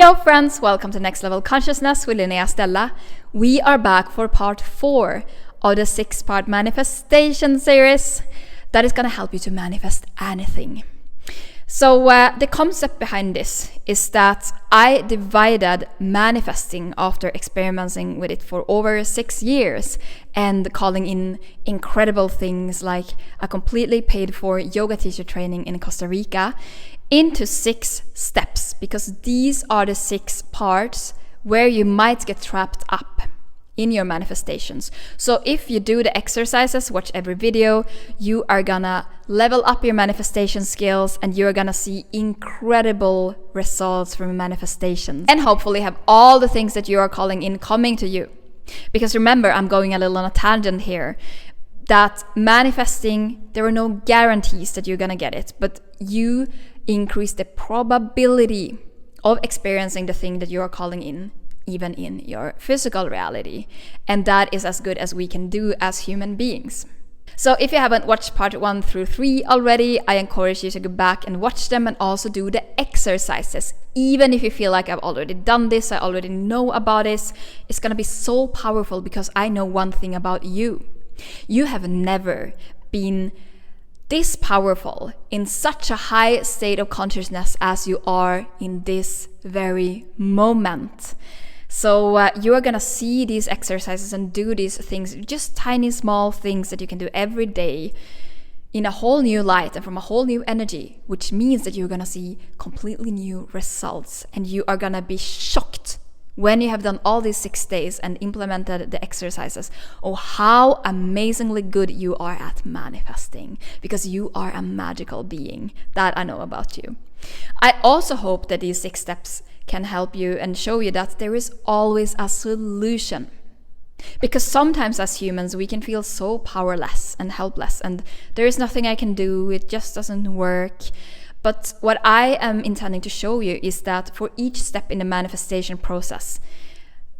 Yo friends, welcome to Next Level Consciousness with Linnea Stella. We are back for part 4 of the 6-part manifestation series that is going to help you to manifest anything. So the concept behind this is that I divided manifesting after experimenting with it for over 6 years and calling in incredible things like a completely paid for yoga teacher training in Costa Rica into 6 steps, because these are the 6 parts where you might get trapped up in your manifestations. So if you do the exercises, watch every video, you are gonna level up your manifestation skills and you're gonna see incredible results from manifestations and hopefully have all the things that you are calling in coming to you. Because remember, I'm going a little on a tangent here, that manifesting, there are no guarantees that you're gonna get it, but you increase the probability of experiencing the thing that you are calling in, even in your physical reality. And that is as good as we can do as human beings. So if you haven't watched part 1 through 3 already, I encourage you to go back and watch them and also do the exercises. Even if you feel like I've already done this, I already know about this, it's gonna be so powerful because I know one thing about you. You have never been this powerful in such a high state of consciousness as you are in this very moment. So you are gonna see these exercises and do these things, just tiny small things that you can do every day in a whole new light and from a whole new energy, which means that you're gonna see completely new results and you are gonna be shocked when you have done all these 6 days and implemented the exercises, oh, how amazingly good you are at manifesting, because you are a magical being. That I know about you. I also hope that these 6 steps can help you and show you that there is always a solution. Because sometimes as humans, we can feel so powerless and helpless and there is nothing I can do, it just doesn't work. But what I am intending to show you is that for each step in the manifestation process,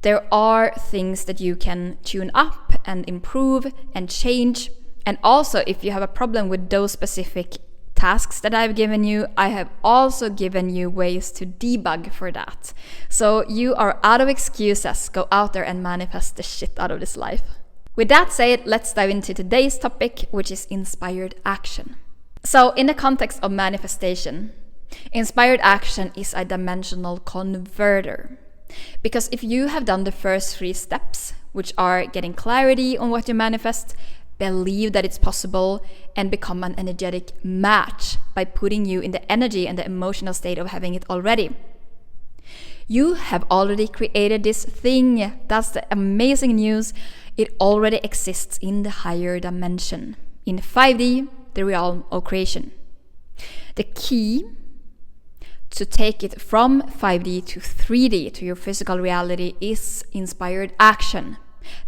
there are things that you can tune up and improve and change. And also, if you have a problem with those specific tasks that I've given you, I have also given you ways to debug for that. So you are out of excuses. Go out there and manifest the shit out of this life. With that said, let's dive into today's topic, which is inspired action. So in the context of manifestation, inspired action is a dimensional converter. Because if you have done the first 3 steps, which are getting clarity on what you manifest, believe that it's possible, and become an energetic match by putting you in the energy and the emotional state of having it already, you have already created this thing. That's the amazing news. It already exists in the higher dimension, in 5D, the realm of creation. The key to take it from 5D to 3D, to your physical reality, is inspired action.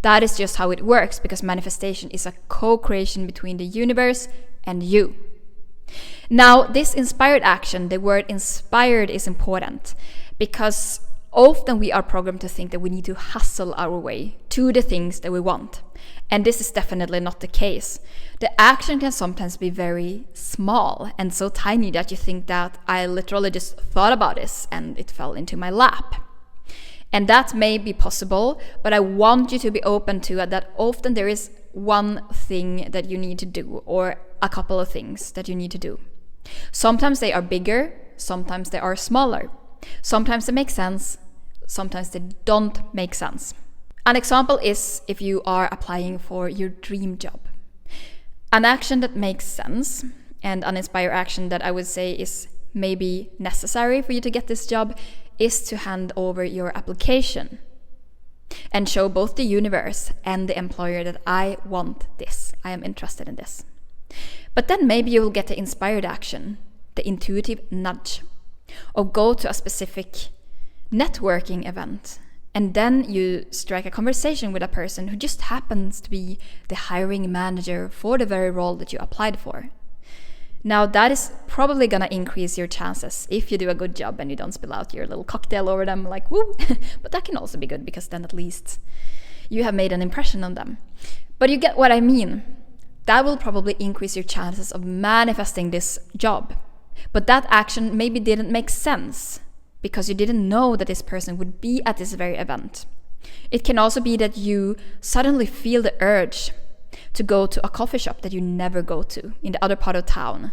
That is just how it works, because manifestation is a co-creation between the universe and you. Now, this inspired action, the word inspired is important, because often we are programmed to think that we need to hustle our way to the things that we want. And this is definitely not the case. The action can sometimes be very small and so tiny that you think that I literally just thought about this and it fell into my lap. And that may be possible, but I want you to be open to it, that often there is one thing that you need to do, or a couple of things that you need to do. Sometimes they are bigger, sometimes they are smaller. Sometimes they make sense, sometimes they don't make sense. An example is if you are applying for your dream job. An action that makes sense, and an inspired action that I would say is maybe necessary for you to get this job, is to hand over your application and show both the universe and the employer that I want this, I am interested in this. But then maybe you will get the inspired action, the intuitive nudge, or go to a specific networking event, and then you strike a conversation with a person who just happens to be the hiring manager for the very role that you applied for. Now that is probably gonna increase your chances if you do a good job and you don't spill out your little cocktail over them like woo. But that can also be good, because then at least you have made an impression on them. But you get what I mean. That will probably increase your chances of manifesting this job. But that action maybe didn't make sense because you didn't know that this person would be at this very event. It can also be that you suddenly feel the urge to go to a coffee shop that you never go to in the other part of town.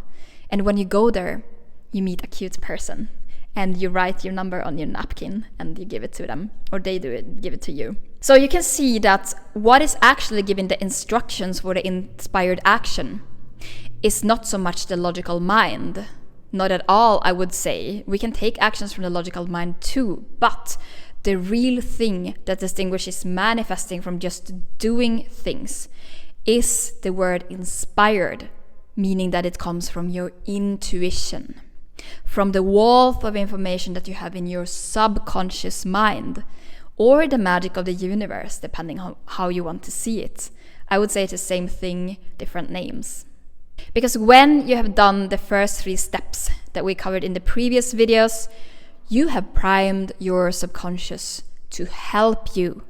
And when you go there, you meet a cute person and you write your number on your napkin and you give it to them, or they give it to you. So you can see that what is actually giving the instructions for the inspired action is not so much the logical mind. Not at all, I would say. We can take actions from the logical mind too, but the real thing that distinguishes manifesting from just doing things is the word inspired, meaning that it comes from your intuition, from the wealth of information that you have in your subconscious mind, or the magic of the universe, depending on how you want to see it. I would say it's the same thing, different names. Because when you have done the first 3 steps that we covered in the previous videos, you have primed your subconscious to help you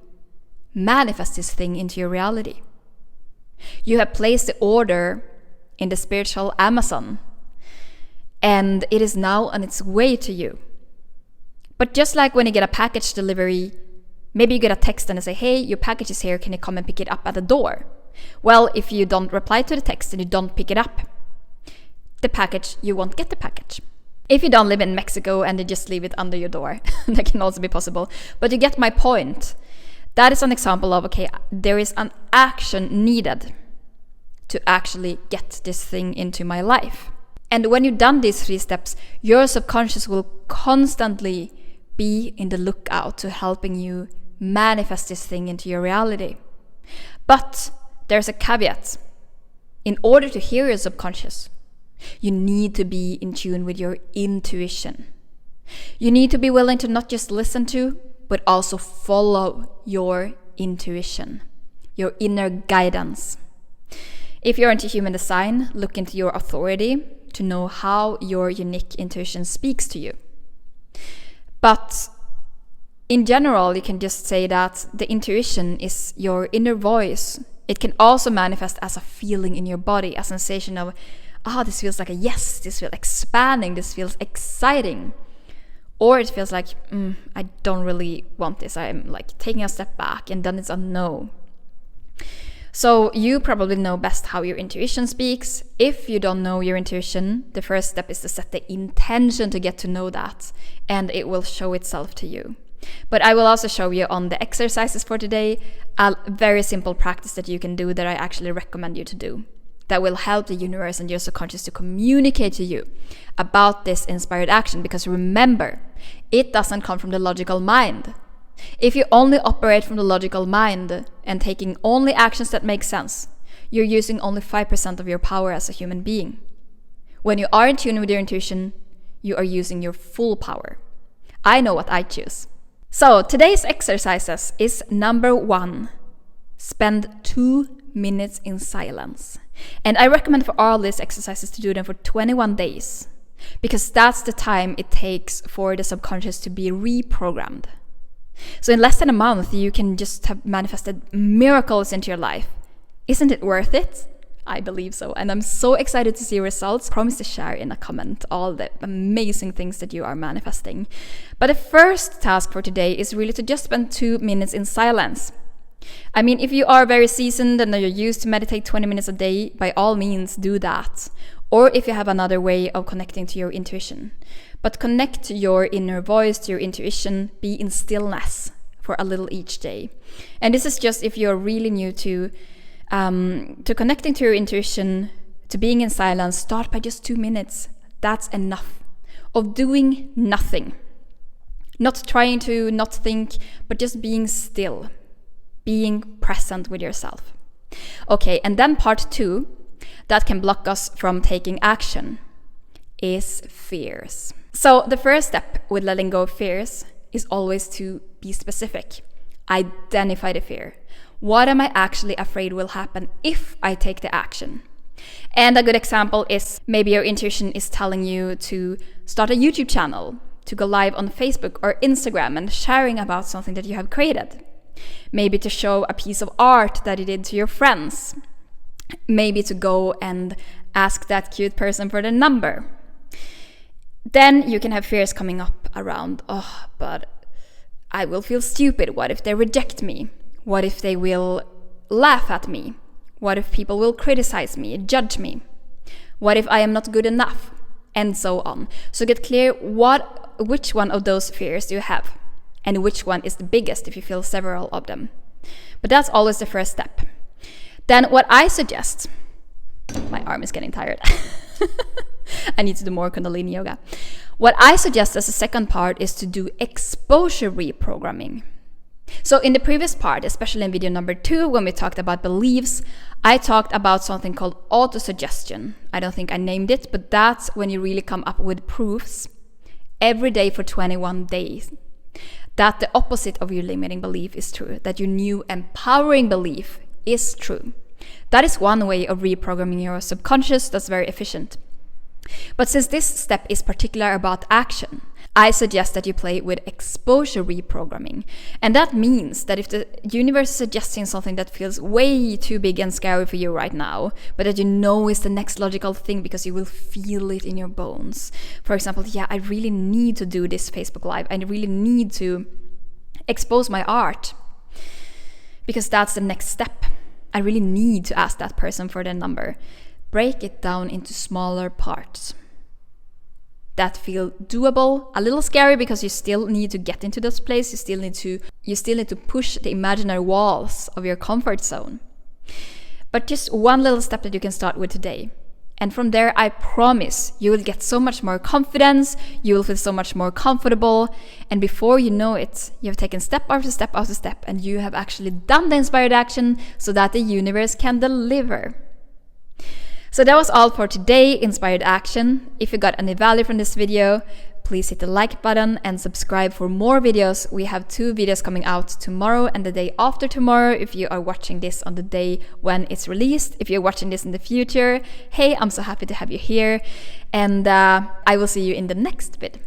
manifest this thing into your reality. You have placed the order in the spiritual Amazon, and it is now on its way to you. But just like when you get a package delivery, maybe you get a text and they say, hey, your package is here, can you come and pick it up at the door? Well, if you don't reply to the text and you don't pick it up, you won't get the package. If you don't live in Mexico and you just leave it under your door, that can also be possible. But you get my point. That is an example of, okay, there is an action needed to actually get this thing into my life. And when you've done these 3 steps, your subconscious will constantly be in the lookout to helping you manifest this thing into your reality. But there's a caveat. In order to hear your subconscious, you need to be in tune with your intuition. You need to be willing to not just listen to, but also follow your intuition, your inner guidance. If you're into human design, look into your authority to know how your unique intuition speaks to you. But in general, you can just say that the intuition is your inner voice. It can also manifest as a feeling in your body, a sensation of, this feels like a yes, this feels expanding, this feels exciting. Or it feels like, I don't really want this. I'm like taking a step back, and then it's a no. So you probably know best how your intuition speaks. If you don't know your intuition, the first step is to set the intention to get to know that, and it will show itself to you. But I will also show you on the exercises for today a very simple practice that you can do that I actually recommend you to do, that will help the universe and your subconscious to communicate to you about this inspired action. Because remember, it doesn't come from the logical mind. If you only operate from the logical mind and taking only actions that make sense, you're using only 5% of your power as a human being. When you are in tune with your intuition, you are using your full power. I know what I choose. So today's exercises is number 1, spend 2 minutes in silence. And I recommend for all these exercises to do them for 21 days, because that's the time it takes for the subconscious to be reprogrammed. So in less than a month, you can just have manifested miracles into your life. Isn't it worth it? I believe so. And I'm so excited to see results. Promise to share in a comment all the amazing things that you are manifesting. But the first task for today is really to just spend 2 minutes in silence. I mean, if you are very seasoned and you're used to meditate 20 minutes a day, by all means do that. Or if you have another way of connecting to your intuition. But connect to your inner voice, to your intuition, be in stillness for a little each day. And this is just if you're really new to connecting to your intuition, to being in silence, start by just 2 minutes. That's enough. Of doing nothing. Not trying to not think, but just being still. Being present with yourself. Okay, and then part 2, that can block us from taking action, is fears. So the first step with letting go of fears is always to be specific. Identify the fear. What am I actually afraid will happen if I take the action? And a good example is maybe your intuition is telling you to start a YouTube channel, to go live on Facebook or Instagram and sharing about something that you have created. Maybe to show a piece of art that you did to your friends. Maybe to go and ask that cute person for the number. Then you can have fears coming up around, oh, but I will feel stupid. What if they reject me? What if they will laugh at me? What if people will criticize me, judge me? What if I am not good enough? And so on. So get clear which one of those fears you have, and which one is the biggest if you feel several of them. But that's always the first step. Then what I suggest, my arm is getting tired. I need to do more Kundalini yoga. What I suggest as a second part is to do exposure reprogramming. So in the previous part, especially in video number 2, when we talked about beliefs, I talked about something called autosuggestion. I don't think I named it, but that's when you really come up with proofs every day for 21 days that the opposite of your limiting belief is true, that your new empowering belief is true. That is one way of reprogramming your subconscious that's very efficient. But since this step is particular about action, I suggest that you play with exposure reprogramming. And that means that if the universe is suggesting something that feels way too big and scary for you right now, but that you know is the next logical thing because you will feel it in your bones. For example, yeah, I really need to do this Facebook Live. I really need to expose my art because that's the next step. I really need to ask that person for their number. Break it down into smaller parts that feel doable, a little scary because you still need to get into this place. You still need to push the imaginary walls of your comfort zone. But just one little step that you can start with today. And from there, I promise you will get so much more confidence, you will feel so much more comfortable, and before you know it, you have taken step after step after step, and you have actually done the inspired action so that the universe can deliver. So that was all for today, Inspired Action. If you got any value from this video, please hit the like button and subscribe for more videos. We have 2 videos coming out tomorrow and the day after tomorrow if you are watching this on the day when it's released. If you're watching this in the future, hey, I'm so happy to have you here. And I will see you in the next vid.